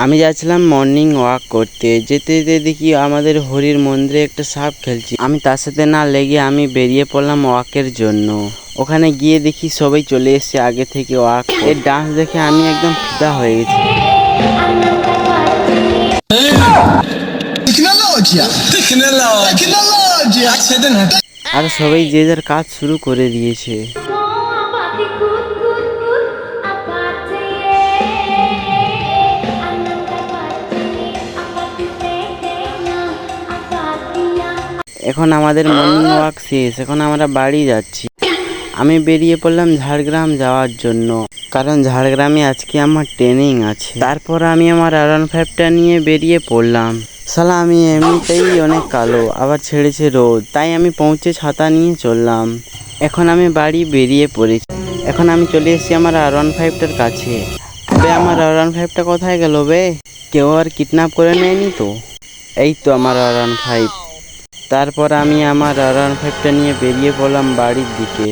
আমি যাচ্ছিলাম morning walk করতে, যেতে যেতে দেখি আমাদের হরির মন্দিরে একটা সাপ খেলছি। আমি তার সাথে না লেগে আমি বেরিয়ে পড়লাম ওয়াকের জন্য। ওখানে গিয়ে দেখি সবাই চলে এসছে আগে থেকে ওয়াক। এর ডান্স দেখে আমি একদম ফিদা হয়ে গেছি। আর সবাই যে যার কাজ শুরু করে দিয়েছে। এখন আমাদের মর্নিং ওয়াক শেষ, এখন আমরা বাড়ি যাচ্ছি। আমি বেরিয়ে পড়লাম ঝাড়গ্রাম যাওয়ার জন্য, কারণ ঝাড়গ্রামে আজকে আমার ট্রেনিং আছে। তারপর আমি আমার R15টা নিয়ে বেরিয়ে পড়লাম। শালা আমি এমনিতেই অনেক কালো, আবার ছেড়েছে রোদ, তাই আমি পৌঁছে ছাতা নিয়ে চললাম। এখন আমি বাড়ি বেরিয়ে পড়েছি। এখন আমি চলে এসেছি আমার R15টার কাছে। বে আমার R15টা কোথায় গেল বে? কেউ আর কিডন্যাপ করে নেয়নি তো? এই তো আমার R15। তারপর আমি আমার R15টা নিয়ে বেরিয়ে পড়লাম বাড়ির দিকে।